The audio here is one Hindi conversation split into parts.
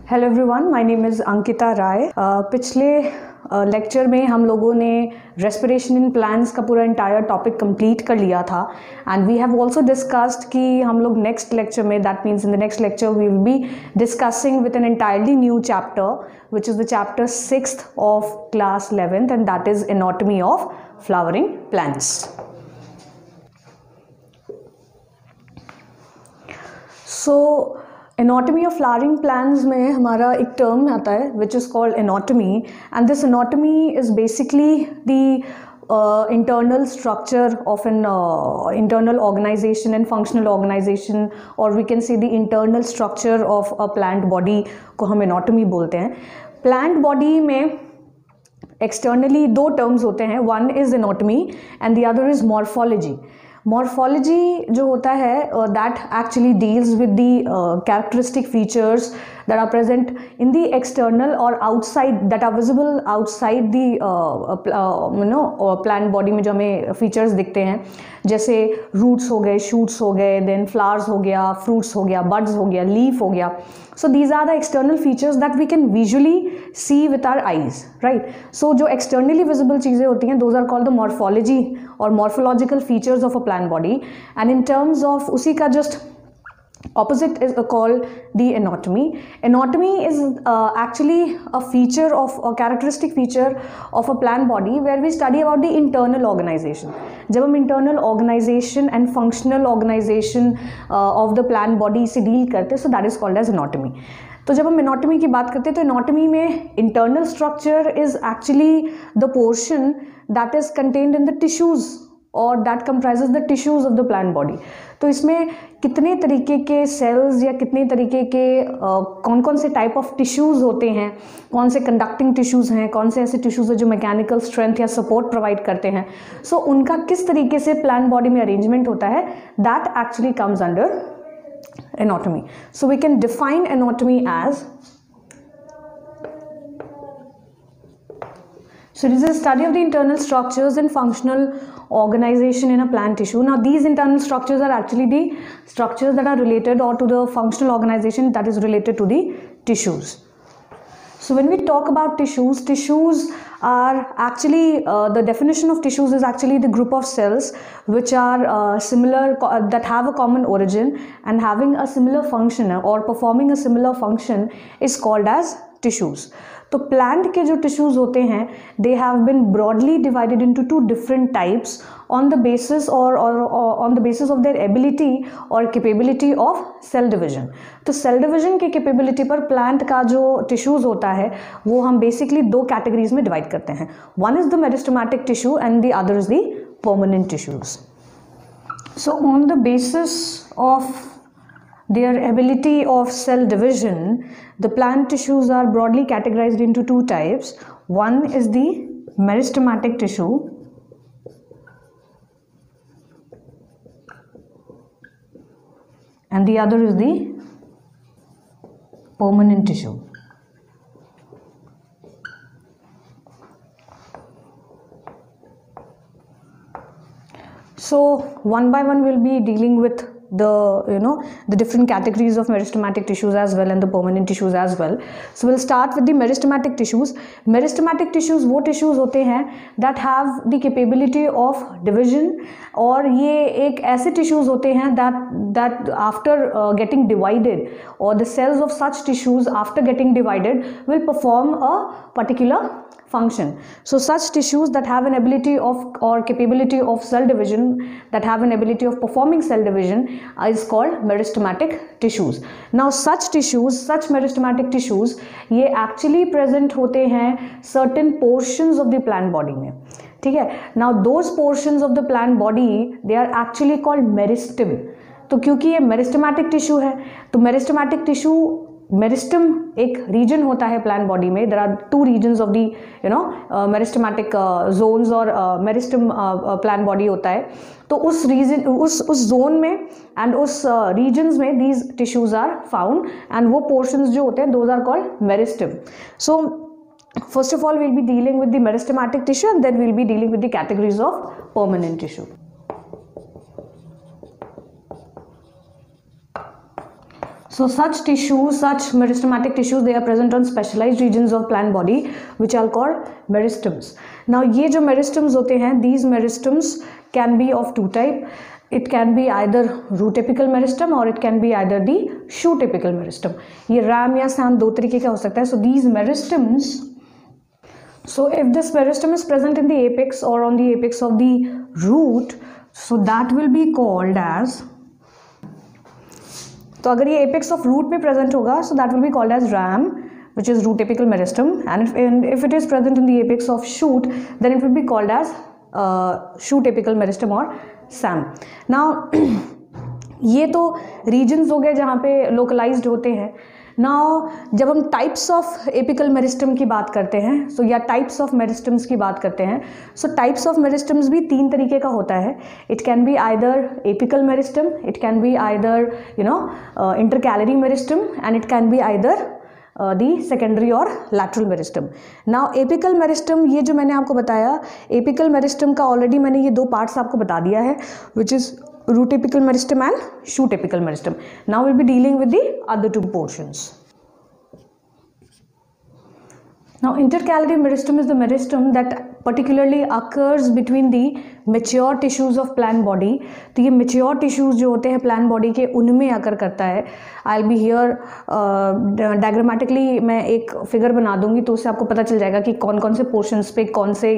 Hello everyone, my name is Ankita Rai. पिछले लेक्चर में हम लोगों ने रेस्पिरेशन इन प्लांट्स का पूरा इंटायर टॉपिक कंप्लीट कर लिया था and we have also discussed कि हम लोग नेक्स्ट लेक्चर में, that means in the next lecture we will be discussing with an entirely new chapter which is the chapter 6th of class 11th and that is anatomy of flowering plants. So anatomy of flowering plants में हमारा एक टर्म आता है which is called anatomy and this anatomy is basically the internal structure of an internal organization and functional organization, or we can say the internal structure of a plant body को हम एनाटॉमी बोलते हैं। प्लांट बॉडी में एक्सटर्नली दो टर्म्स होते हैं, one is anatomy and the other is morphology. Morphology जो होता है that actually deals with the characteristic features that are present in the external or outside, that are visible outside the plant body में जो हमें features दिखते हैं, जैसे roots हो गए, shoots हो गए, then flowers हो गया, fruits हो गया, buds हो गया, leaf हो गया. So these are the external features that we can visually see with our eyes, right? So जो externally visible चीज़ें होती हैं, those are called the morphology or morphological features of a plant body. And in terms of उसी का just opposite is called the anatomy. Anatomy is actually a feature of a characteristic feature of a plant body where we study about the internal organization. जब हम internal organization and functional organization of the plant body से deal करते हैं, so that is called as anatomy. तो जब हम एनाटॉमी की बात करते हैं तो एनाटॉमी में internal structure is actually the portion that is contained in the tissues और that comprises the tissues of the plant body. तो इसमें कितने तरीके के सेल्स या कितने तरीके के कौन कौन से टाइप ऑफ टिश्यूज़ होते हैं, कौन से कंडक्टिंग टिश्यूज़ हैं, कौन से ऐसे टिश्यूज़ हैं जो मैकेनिकल स्ट्रेंथ या सपोर्ट प्रोवाइड करते हैं, सो उनका किस तरीके से प्लांट बॉडी में अरेंजमेंट होता है, that actually comes under anatomy. So we can define anatomy as, so this is a study of the internal structures and functional organization in a plant tissue. Now these internal structures are actually the structures that are related or to the functional organization that is related to the tissues. So when we talk about tissues, tissues are actually the definition of tissues is actually the group of cells which are similar, that have a common origin and having a similar function or performing a similar function is called as tissues. तो प्लांट के जो टिश्यूज़ होते हैं they have been broadly divided into two different types on the basis और on the basis of their ability और कैपेबिलिटी ऑफ सेल डिवीजन। तो सेल डिवीजन की कैपेबिलिटी पर प्लांट का जो टिश्यूज़ होता है वो हम बेसिकली दो कैटेगरीज में डिवाइड करते हैं, one is the meristematic tissue and the other is the permanent tissues. So on the basis of their ability of cell division, the plant tissues are broadly categorized into two types. One is the meristematic tissue and the other is the permanent tissue. So one by one we'll be dealing with the different categories of meristematic tissues as well and the permanent tissues as well. So we'll start with the meristematic tissues. Meristematic tissues वो tissues होते हैं that have the capability of division, और ये एक ऐसे tissues होते हैं that after getting divided, or the cells of such tissues after getting divided will perform a particular function. So such tissues that have an ability of or capability of cell division, that have an ability of performing cell division is called meristematic tissues. Now such tissues, such meristematic tissues ये actually present होते हैं certain portions of the plant body में, ठीक है। Now those portions of the plant body they are actually called meristem. तो क्योंकि ये मेरिस्टेमेटिक टिश्यू है तो मेरिस्टेमेटिक टिश्यू, मेरिस्टम एक रीजन होता है प्लांट बॉडी में, there are two regions of the meristematic zones और मेरिस्टम प्लांट बॉडी होता है। तो उस रीजन उस जोन में एंड उस रीजन्स में these tissues are found and वो पोर्शंस जो होते हैं those are called meristem. So first of all we'll be dealing with the meristematic tissue and then we'll be dealing with the categories of permanent tissue. So such tissues, such meristematic tissues, they are present on specialized regions of plant body which are called meristems. Now ये जो meristems होते हैं, these meristems can be of two type. It can be either root apical meristem or it can be either the shoot apical meristem. ये ram या sam दो तरीके का हो सकता है. So these meristems, so if this meristem is present in the apex or on the apex of the root, so that will be called as, तो अगर ये apex of root में present होगा, so that will be called as ram, which is root apical meristem, and if it is present in the apex of shoot, then it will be called as shoot apical meristem or sam. Now ये तो regions हो गए जहाँ पे localized होते हैं. Now जब हम types of apical meristem की बात करते हैं, so या types of meristems की बात करते हैं, so types of meristems भी तीन तरीके का होता है. It can be either apical meristem, it can be either intercalary meristem, and it can be either the secondary और lateral meristem. Now apical meristem, ये जो मैंने आपको बताया, apical meristem का already मैंने ये दो parts आपको बता दिया है, which is root apical meristem and shoot apical meristem. Now we'll be dealing with the other two portions. Now intercalary meristem is the meristem that particularly occurs between the mature tissues of plant body. तो ये mature tissues जो होते हैं plant body के, उनमें आकर करता है. I'll be here diagrammatically मैं एक figure बना दूंगी, तो उससे आपको पता चल जाएगा कि कौन कौन से portions पे कौन से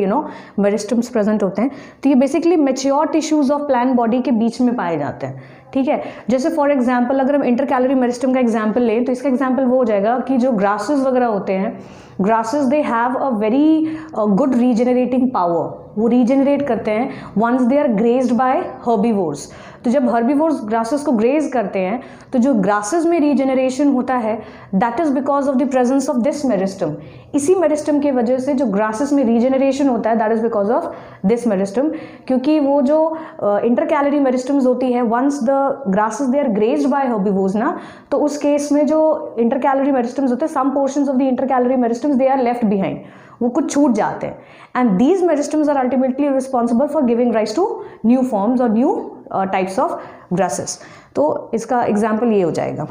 meristems present होते हैं. तो ये basically mature tissues of plant body के बीच में पाए जाते हैं. ठीक है, जैसे फॉर एग्जाम्पल अगर हम इंटरकैलरी मेरिस्टम का एग्जाम्पल लें, तो इसका एग्जाम्पल वो हो जाएगा कि जो ग्रासेस वगैरह होते हैं, grasses they have a very good regenerating power. वो रीजेनरेट करते हैं once they are grazed by herbivores. तो जब हर्बीवोर्स ग्रासेस को ग्रेज करते हैं, तो जो ग्रासेस में रीजेनरेशन होता है, that is because of the presence of this meristem. इसी मेरिस्टम की वजह से जो ग्रासेस में रीजेनरेशन होता है, that is because of this meristem. क्योंकि वो जो इंटरकैलरी मेरिस्टम्स होती है, once the grasses they are grazed by herbivores ना, तो उस केस में जो इंटरकैलरी मेरिस्टम्स होते हैं, some portions of the intercalary meristems they are left behind, वो कुछ छूट जाते हैं. And these meristems are ultimately responsible for giving rise to new forms और न्यू टाइप्स ऑफ ग्रासेस. तो इसका एग्जाम्पल ये हो जाएगा.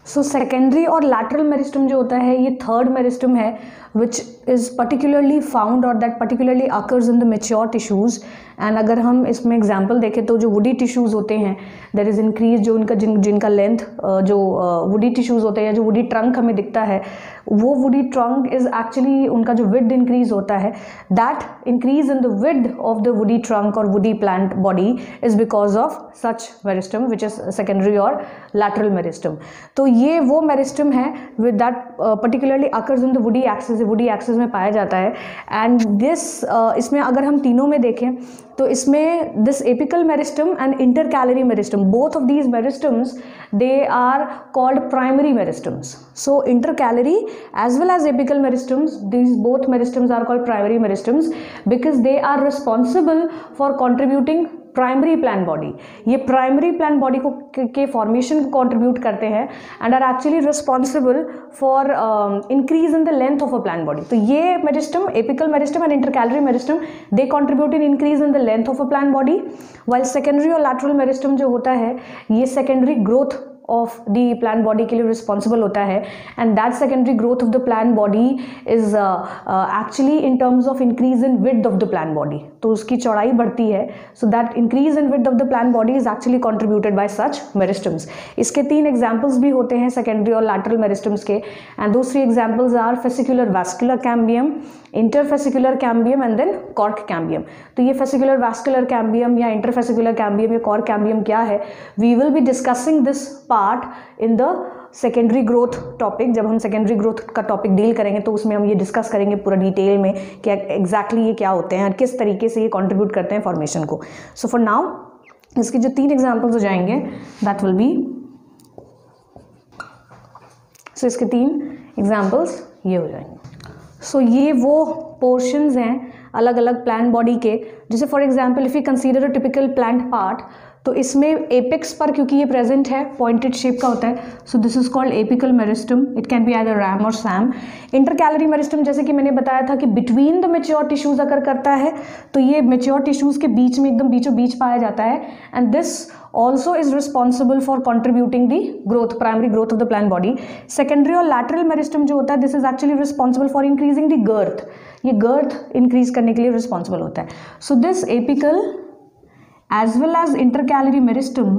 सो सेकेंडरी और लैटरल मेरिस्टम जो होता है, ये थर्ड मेरिस्टम है विच इज़ पर्टिकुलरली फाउंड और that particularly occurs in the mature tissues. And अगर हम इसमें एग्जांपल देखें तो जो वुडी टिश्यूज़ होते हैं, देयर इज़ इंक्रीज जो उनका जिनका लेंथ, जो वुडी टिश्यूज़ होते हैं या जो वुडी ट्रंक हमें दिखता है, वो वुडी ट्रंक इज़ एक्चुअली उनका जो विड्थ इंक्रीज होता है, that increase in the width of the woody trunk और woody plant body is because of such meristem which is secondary और लैटरल मेरिस्टम. तो ये वो मेरिस्टम है with that particularly occurs in the woody axis में पाया जाता है. एंड दिस इसमें अगर हम तीनों में देखें तो इसमें this apical meristem and intercalary meristem, both of these meristems they are called primary meristems. So intercalary as well as apical meristms, these both meristms are called primary meristms because they are responsible for contributing primary plant body. ये प्राइमरी प्लांट बॉडी को के फॉर्मेशन को कंट्रीब्यूट करते हैं and are actually responsible for increase in the length of a plant body. तो ये meristem, apical meristem and intercalary meristem, they contribute in increase in the length of a plant body. While secondary और लैटरल मेरिस्टम जो होता है, ये secondary growth of the plant body के लिए रिस्पॉन्सिबल होता है. And that secondary growth of the plant body is actually in terms of increase in width of the plant body. तो उसकी चौड़ाई बढ़ती है. So that increase in width of the plant body is actually contributed by such meristems. इसके तीन एग्जाम्पल्स भी होते हैं सेकेंडरी और लैटरल मेरिस्टम्स के. And those three examples are fascicular vascular cambium, interfascicular cambium and then cork cambium. तो ये फेसिकुलर वैस्कुलर कैम्बियम या इंटरफेसिकुलर कैम्बियम या कॉर्क कैम्बियम क्या है, we will be discussing this part in the secondary growth topic. जब हम सेकेंडरी ग्रोथ का टॉपिक डील करेंगे तो उसमें हम ये डिस्कस करेंगे पूरा डिटेल में कि एग्जैक्टली ये क्या होते हैं और किस तरीके से ये कंट्रीब्यूट करते हैं फॉर्मेशन को. सो फॉर नाउ इसके जो तीन एग्जांपल्स हो जाएंगे, दैट विल बी, सो इसके तीन एग्जांपल्स ये हो जाएंगे. सो ये वो पोर्शंस हैं अलग अलग प्लांट बॉडी के. जैसे for example if you consider a typical plant part, तो इसमें एपेक्स पर क्योंकि ये प्रेजेंट है पॉइंटेड शेप का होता है, so this is called apical meristem. It can be either RAM और सैम. इंटरकैलरी मेरिस्टम जैसे कि मैंने बताया था कि बिटवीन द मेच्योर टिश्यूज अगर करता है, तो ये मेच्योर टिश्यूज के बीच में एकदम बीचों बीच पाया जाता है. And this also is responsible for contributing the growth, primary growth of the plant body. Secondary और lateral meristem जो होता है, this is actually responsible for increasing the girth. ये girth increase करने के लिए responsible होता है. So this apical as well as intercalary meristem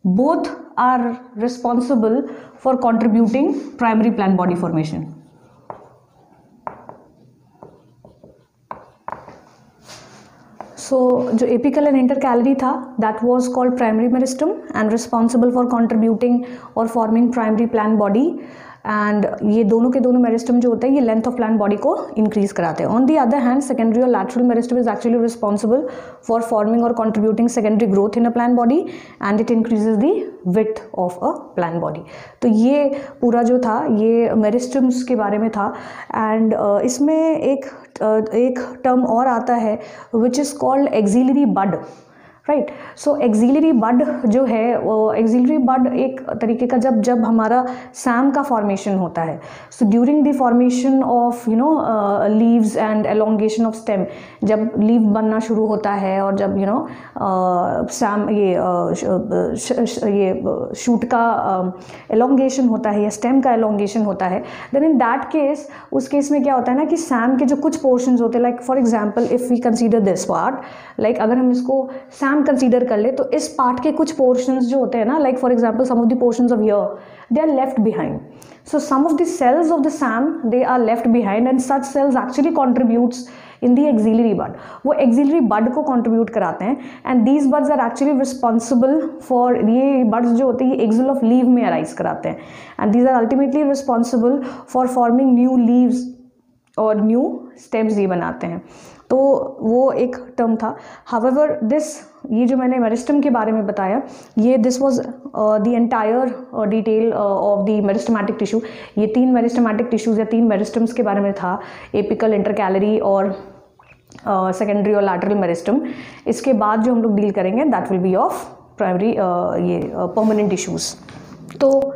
both are responsible for contributing primary plant body formation. So जो apical and intercalary था, that was called primary meristem and responsible for contributing or forming primary plant body. And ये दोनों के दोनों मेरिस्टम जो होते हैं ये लेंथ ऑफ प्लांट बॉडी को इंक्रीज कराते हैं. On the other hand secondary और lateral meristem is actually responsible for forming और contributing secondary growth in a plant body and it increases the width of a plant body. तो ये पूरा जो था ये मेरिस्टम्स के बारे में था. एंड इसमें एक टर्म और आता है which is called axillary bud. Right. So axillary bud जो है वो एक्सिलरी बड एक तरीके का जब हमारा सैम का फॉर्मेशन होता है. So during the formation of leaves and elongation of stem, जब लीव बनना शुरू होता है और जब सैम ये शूट का एलोंगेशन होता है या स्टेम का एलोंगेशन होता है, देन इन दैट केस उस केस में क्या होता है ना कि सैम के जो कुछ पोर्शंस होते हैं, like for example if we consider this part, like अगर हम इसको सैम कंसीडर कर ले तो इस पार्ट के कुछ पोर्शंस जो होते हैं ना, like for example some of the portions of year they are left behind. So some of the cells of the SAM they are left behind and such cells actually contributes in the axillary bud. वो एक्सिलरी बड को कंट्रीब्यूट कराते हैं and these buds are actually responsible for, ये बड्स जो होते हैं ये एक्सिल ऑफ लीव में अराइज कराते हैं and these are ultimately responsible for forming new leaves और न्यू स्टेम्स ये बनाते हैं. तो वो एक टर्म था. हाउएवर दिस, ये जो मैंने मेरिस्टम के बारे में बताया, ये this was the entire detail of the meristematic tissue. ये 3 मेरिस्टमैटिक टिश्यूज़ या 3 मेरिस्टम्स के बारे में था, एपिकल, इंटरकैलरी और सेकेंडरी और लैटरल मेरिस्टम. इसके बाद जो हम लोग डील करेंगे that will be of primary ये परमानेंट टिश्यूज़. तो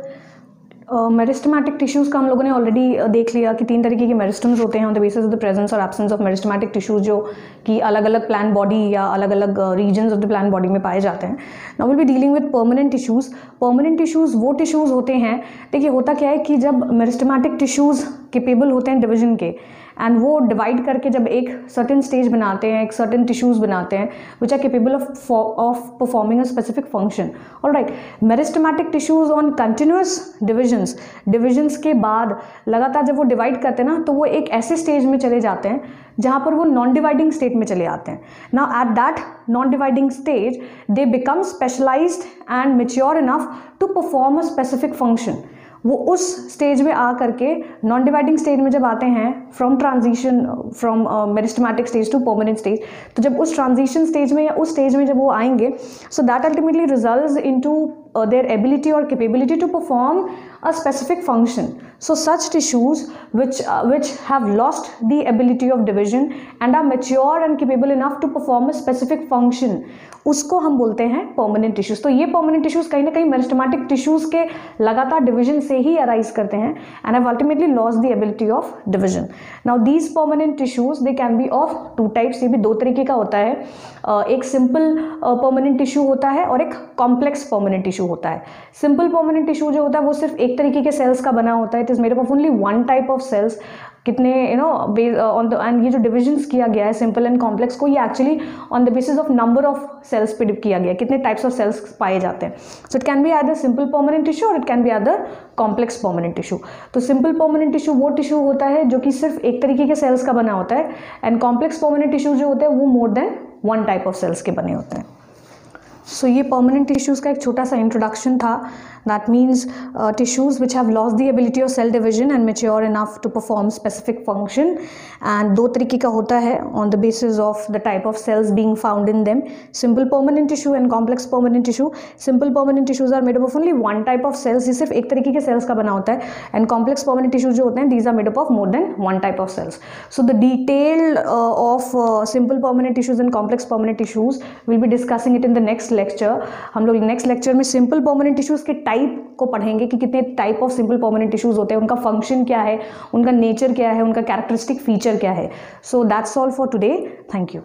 मेरिस्टमैटिक टिश्यूज़ का हम लोगों ने ऑलरेडी देख लिया कि 3 तरीके के मेरिस्टम्स होते हैं on the basis of the presence और एब्सेंस ऑफ मेरिस्टमैटिक टिश्यूज़, जो कि अलग अलग प्लांट बॉडी या अलग अलग regions of the plant body में पाए जाते हैं. Now will be dealing with permanent tissues. Permanent tissues वो टिश्यूज़ होते हैं, देखिए होता क्या है कि जब मेरिस्टमैटिक टिश्यूज़ केपेबल होते हैं डिवीजन के एंड वो डिवाइड करके जब एक सर्टेन स्टेज बनाते हैं, एक सर्टेन टिश्यूज़ बनाते हैं which are capable of performing a specific function. Alright. Meristematic tissues on continuous divisions के बाद लगातार जब वो डिवाइड करते हैं ना, तो वो एक ऐसे स्टेज में चले जाते हैं जहाँ पर वो नॉन डिवाइडिंग स्टेट में चले आते हैं. Now at that non dividing stage they become specialised and mature enough to perform a specific function. वो उस स्टेज में आ करके नॉन डिवाइडिंग स्टेज में जब आते हैं from transition from meristematic stage to permanent stage, तो जब उस ट्रांजिशन स्टेज में या उस स्टेज में जब वो आएंगे, so that ultimately results into their ability or capability to perform a specific function. So such tissues which have lost the ability of division and are mature and capable enough to perform a specific function, उसको हम बोलते हैं परमानेंट टिश्यूज़. तो ये परमानेंट टिश्यूज़ कहीं ना कहीं मेरिस्टमैटिक टिश्यूज़ के लगातार डिवीजन से ही अराइज करते हैं and have ultimately lost the ability of division. Now these permanent tissues they can be of 2 types. ये भी 2 तरीके का होता है. एक सिंपल परमानेंट टिश्यू होता है और एक कॉम्प्लेक्स परमानेंट टिश्यू होता है. सिंपल परमानेंट टिश्यू जो होता है वो सिर्फ एक तरीके के सेल्स का बना होता है. It is made up of only 1 type of cells. कितने ऑन द एंड ये जो डिविजन्स किया गया है सिंपल एंड कॉम्प्लेक्स को, ये actually on the basis of number of cells पे किया गया है, कितने टाइप्स ऑफ सेल्स पाए जाते हैं. So it can be either simple permanent tissue और it can be either complex permanent tissue. तो सिंपल परमानेंट टिश्यू वो टिश्यू होता है जो कि सिर्फ एक तरीके के सेल्स का बना होता है एंड कॉम्प्लेक्स परमानेंट टिश्यू जो होते हैं वो more than 1 type of cells के बने होते हैं. सो ये परमानेंट टिश्यूज़ का एक छोटा सा इंट्रोडक्शन था. That means tissues which have lost the ability of cell division and mature enough to perform specific function. And 2 तरीके का होता है on the basis of the type of cells being found in them, simple permanent tissue and complex permanent tissue. Simple permanent tissues are made up of only 1 type of cells. ये सिर्फ एक तरीके के सेल्स का बना होता है एंड कॉम्प्लेक्स परमानेंट टिश्यूज़ जो होते हैं these are made up of more than 1 type of cells. So the detail of simple permanent tissues and complex permanent tissues will be discussing it in the next lecture. हम लोग नेक्स्ट लेक्चर में सिंपल परमानेंट टिश्यूज़ के टाइप को पढ़ेंगे कि कितने type of simple permanent tissues होते हैं, उनका फंक्शन क्या है, उनका नेचर क्या है, उनका कैरेक्टरिस्टिक फीचर क्या है. So that's all for today. Thank you.